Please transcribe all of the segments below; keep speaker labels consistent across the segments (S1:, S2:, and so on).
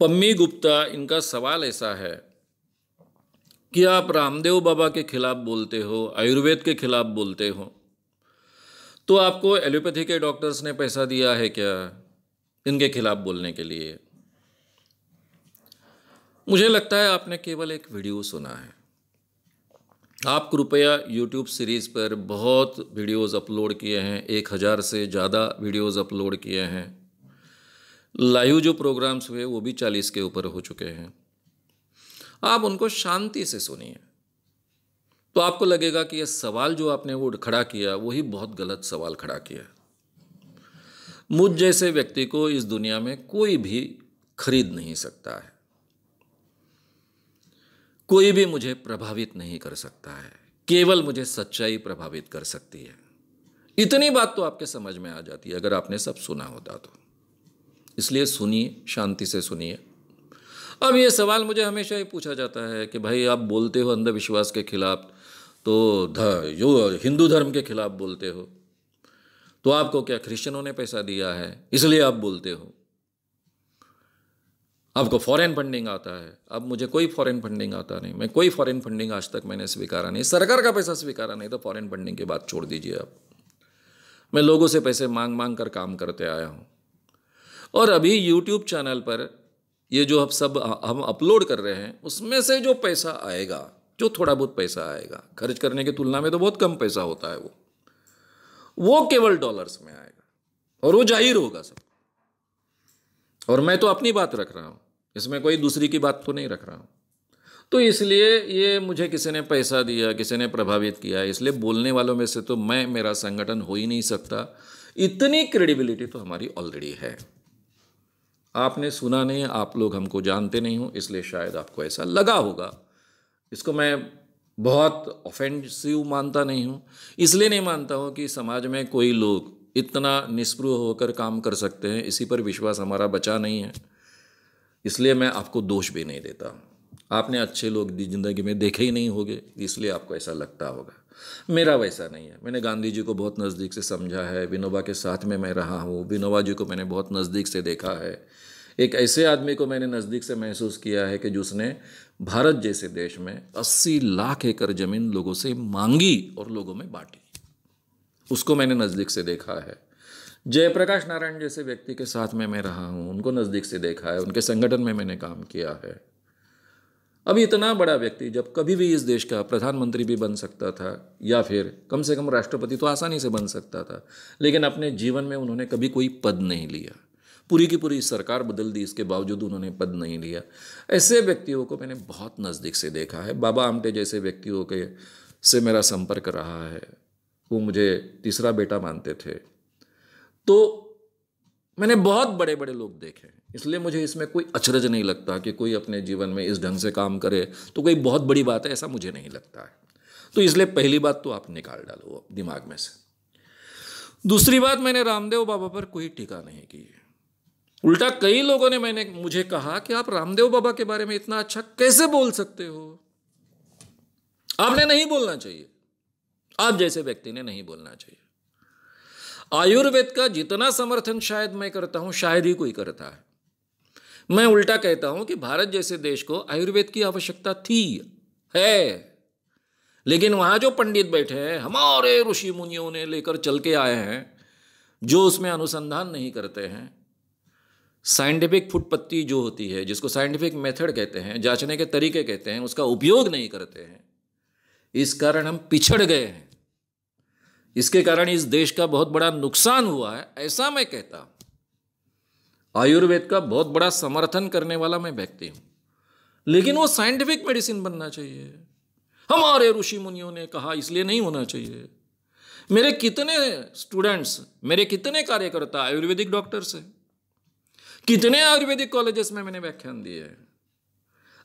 S1: पम्मी गुप्ता, इनका सवाल ऐसा है कि आप रामदेव बाबा के खिलाफ बोलते हो, आयुर्वेद के खिलाफ बोलते हो, तो आपको एलोपैथी के डॉक्टर्स ने पैसा दिया है क्या इनके खिलाफ बोलने के लिए? मुझे लगता है आपने केवल एक वीडियो सुना है। आप कृपया YouTube सीरीज़ पर बहुत वीडियोस अपलोड किए हैं, 1000 से ज़्यादा वीडियोस अपलोड किए हैं। लाइव जो प्रोग्राम्स हुए वो भी 40 के ऊपर हो चुके हैं। आप उनको शांति से सुनिए, तो आपको लगेगा कि ये सवाल जो आपने वो खड़ा किया वही बहुत गलत सवाल खड़ा किया। मुझ जैसे व्यक्ति को इस दुनिया में कोई भी खरीद नहीं सकता है, कोई भी मुझे प्रभावित नहीं कर सकता है, केवल मुझे सच्चाई प्रभावित कर सकती है। इतनी बात तो आपके समझ में आ जाती है अगर आपने सब सुना होता तो। इसलिए सुनिए, शांति से सुनिए। अब ये सवाल मुझे हमेशा ही पूछा जाता है कि भाई आप बोलते हो अंधविश्वास के खिलाफ, तो जो हिंदू धर्म के खिलाफ बोलते हो, तो आपको क्या क्रिश्चियनों ने पैसा दिया है इसलिए आप बोलते हो? आपको फॉरेन फंडिंग आता है? अब मुझे कोई फॉरेन फंडिंग आता नहीं, मैं कोई फॉरेन फंडिंग आज तक मैंने स्वीकारा नहीं, सरकार का पैसा स्वीकारा नहीं, तो फॉरेन फंडिंग की बात छोड़ दीजिए आप। मैं लोगों से पैसे मांग मांग कर काम करते आया हूँ। और अभी यूट्यूब चैनल पर ये जो हम अपलोड कर रहे हैं, उसमें से जो पैसा आएगा, जो थोड़ा बहुत पैसा आएगा, खर्च करने की तुलना में तो बहुत कम पैसा होता है, वो केवल डॉलर्स में आएगा और वो जाहिर होगा सब। और मैं तो अपनी बात रख रहा हूँ, इसमें कोई दूसरी की बात तो नहीं रख रहा हूँ। तो इसलिए ये मुझे किसी ने पैसा दिया, किसी ने प्रभावित किया, इसलिए बोलने वालों में से तो मेरा संगठन हो ही नहीं सकता। इतनी क्रेडिबिलिटी तो हमारी ऑलरेडी है। आपने सुना नहीं, आप लोग हमको जानते नहीं हो, इसलिए शायद आपको ऐसा लगा होगा। इसको मैं बहुत ऑफेंसिव मानता नहीं हूँ। इसलिए नहीं मानता हूँ कि समाज में कोई लोग इतना निष्पृह होकर काम कर सकते हैं, इसी पर विश्वास हमारा बचा नहीं है। इसलिए मैं आपको दोष भी नहीं देता। आपने अच्छे लोग ज़िंदगी में देखे ही नहीं होंगे, इसलिए आपको ऐसा लगता होगा। मेरा वैसा नहीं है। मैंने गांधी जी को बहुत नज़दीक से समझा है, विनोबा के साथ में मैं रहा हूँ, विनोबा जी को मैंने बहुत नज़दीक से देखा है। एक ऐसे आदमी को मैंने नज़दीक से महसूस किया है कि जिसने भारत जैसे देश में 80 लाख एकड़ ज़मीन लोगों से मांगी और लोगों में बांटी। उसको मैंने नज़दीक से देखा है। जयप्रकाश नारायण जैसे व्यक्ति के साथ में मैं रहा हूँ, उनको नज़दीक से देखा है, उनके संगठन में मैंने काम किया है। अब इतना बड़ा व्यक्ति जब कभी भी इस देश का प्रधानमंत्री भी बन सकता था, या फिर कम से कम राष्ट्रपति तो आसानी से बन सकता था, लेकिन अपने जीवन में उन्होंने कभी कोई पद नहीं लिया। पूरी की पूरी सरकार बदल दी, इसके बावजूद उन्होंने पद नहीं लिया। ऐसे व्यक्तियों को मैंने बहुत नज़दीक से देखा है। बाबा आमटे जैसे व्यक्तियों के से मेरा संपर्क रहा है। वो मुझे तीसरा बेटा मानते थे। तो मैंने बहुत बड़े बड़े लोग देखे, इसलिए मुझे इसमें कोई अचरज नहीं लगता कि कोई अपने जीवन में इस ढंग से काम करे तो कोई बहुत बड़ी बात है, ऐसा मुझे नहीं लगता है। तो इसलिए पहली बात तो आप निकाल डालो दिमाग में से। दूसरी बात, मैंने रामदेव बाबा पर कोई टीका नहीं की। उल्टा कई लोगों ने मुझे कहा कि आप रामदेव बाबा के बारे में इतना अच्छा कैसे बोल सकते हो? आपने नहीं बोलना चाहिए, आप जैसे व्यक्ति ने नहीं बोलना चाहिए। आयुर्वेद का जितना समर्थन शायद मैं करता हूं, शायद ही कोई करता है। मैं उल्टा कहता हूं कि भारत जैसे देश को आयुर्वेद की आवश्यकता थी, है, लेकिन वहां जो पंडित बैठे हैं, हमारे ऋषि मुनियों ने लेकर चल के आए हैं, जो उसमें अनुसंधान नहीं करते हैं, साइंटिफिक फुटपत्ती जो होती है, जिसको साइंटिफिक मेथड कहते हैं, जांचने के तरीके कहते हैं, उसका उपयोग नहीं करते हैं। इस कारण हम पिछड़ गए हैं। इसके कारण इस देश का बहुत बड़ा नुकसान हुआ है, ऐसा मैं कहता हूं। आयुर्वेद का बहुत बड़ा समर्थन करने वाला मैं व्यक्ति हूं, लेकिन वो साइंटिफिक मेडिसिन बनना चाहिए। हमारे ऋषि मुनियों ने कहा इसलिए नहीं होना चाहिए। मेरे कितने स्टूडेंट्स, मेरे कितने कार्यकर्ता आयुर्वेदिक डॉक्टर्स हैं, कितने आयुर्वेदिक कॉलेजेस में मैंने व्याख्यान दिए हैं।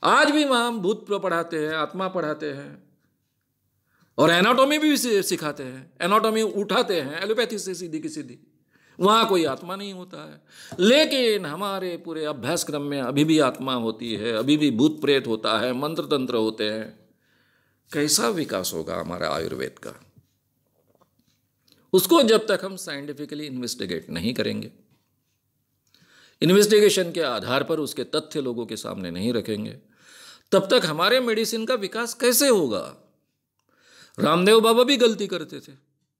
S1: आज भी वहां भूत पढ़ाते हैं, आत्मा पढ़ाते हैं, और एनाटॉमी भी सिखाते हैं। एनाटॉमी उठाते हैं एलोपैथी से सीधी की सीधी, वहां कोई आत्मा नहीं होता है। लेकिन हमारे पूरे अभ्यासक्रम में अभी भी आत्मा होती है, अभी भी भूत प्रेत होता है, मंत्र तंत्र होते हैं। कैसा विकास होगा हमारा आयुर्वेद का? उसको जब तक हम साइंटिफिकली इन्वेस्टिगेट नहीं करेंगे, इन्वेस्टिगेशन के आधार पर उसके तथ्य लोगों के सामने नहीं रखेंगे, तब तक हमारे मेडिसिन का विकास कैसे होगा? रामदेव बाबा भी गलती करते थे,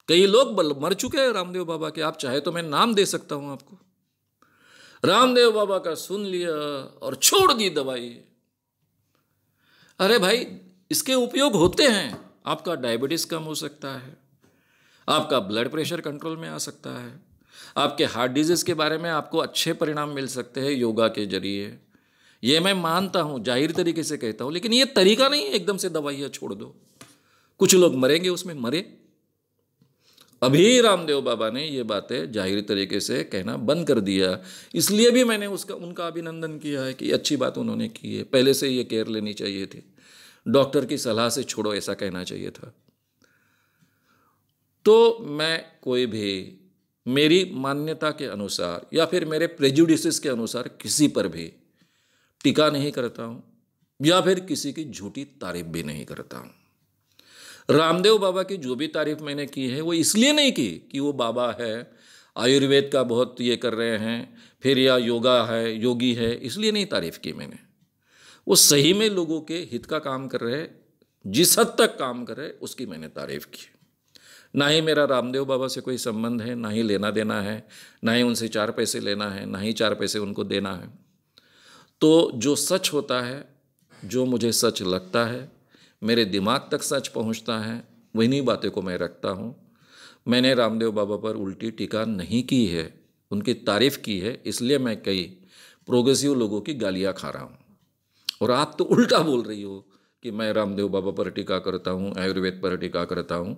S1: कई लोग मर चुके हैं रामदेव बाबा के, आप चाहे तो मैं नाम दे सकता हूं आपको। रामदेव बाबा का सुन लिया और छोड़ दी दवाई। अरे भाई, इसके उपयोग होते हैं, आपका डायबिटीज कम हो सकता है, आपका ब्लड प्रेशर कंट्रोल में आ सकता है, आपके हार्ट डिजीज के बारे में आपको अच्छे परिणाम मिल सकते हैं योगा के जरिए। ये मैं मानता हूं, जाहिर तरीके से कहता हूं, लेकिन ये तरीका नहीं है एकदम से दवाइयां छोड़ दो। कुछ लोग मरेंगे, उसमें मरे। अभी रामदेव बाबा ने ये बातें जाहिर तरीके से कहना बंद कर दिया, इसलिए भी मैंने उनका अभिनंदन किया है कि अच्छी बात उन्होंने की है। पहले से ये केयर लेनी चाहिए थी, डॉक्टर की सलाह से छोड़ो ऐसा कहना चाहिए था। तो मैं कोई भी मेरी मान्यता के अनुसार या फिर मेरे प्रेजुडिसेस के अनुसार किसी पर भी टीका नहीं करता हूं या फिर किसी की झूठी तारीफ भी नहीं करता हूं। रामदेव बाबा की जो भी तारीफ मैंने की है वो इसलिए नहीं की कि वो बाबा है, आयुर्वेद का बहुत ये कर रहे हैं, फिर या योगा है, योगी है, इसलिए नहीं तारीफ की मैंने। वो सही में लोगों के हित का काम कर रहे, जिस हद तक काम कर रहे उसकी मैंने तारीफ की। ना ही मेरा रामदेव बाबा से कोई संबंध है, ना ही लेना देना है, ना ही उनसे 4 पैसे लेना है, ना ही 4 पैसे उनको देना है। तो जो सच होता है, जो मुझे सच लगता है, मेरे दिमाग तक सच पहुंचता है, वही बातें को मैं रखता हूं। मैंने रामदेव बाबा पर उल्टी टीका नहीं की है, उनकी तारीफ की है, इसलिए मैं कई प्रोग्रेसिव लोगों की गालियां खा रहा हूं। और आप तो उल्टा बोल रही हो कि मैं रामदेव बाबा पर टीका करता हूं, आयुर्वेद पर टीका करता हूं।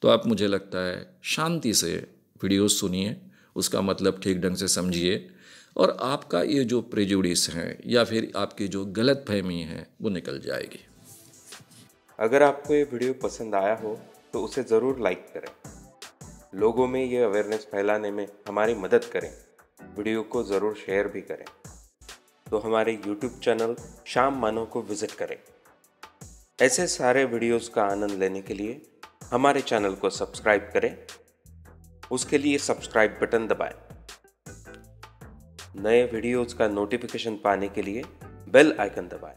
S1: तो आप, मुझे लगता है, शांति से वीडियोस सुनिए, उसका मतलब ठीक ढंग से समझिए, और आपका ये जो प्रेजुडिस है या फिर आपकी जो गलतफहमी है वो निकल जाएगी।
S2: अगर आपको ये वीडियो पसंद आया हो तो उसे ज़रूर लाइक करें, लोगों में ये अवेयरनेस फैलाने में हमारी मदद करें। वीडियो को ज़रूर शेयर भी करें। तो हमारे YouTube चैनल श्याम मानव को विज़िट करें। ऐसे सारे वीडियोस का आनंद लेने के लिए हमारे चैनल को सब्सक्राइब करें। उसके लिए सब्सक्राइब बटन दबाएं। नए वीडियोस का नोटिफिकेशन पाने के लिए बेल आइकन दबाएं।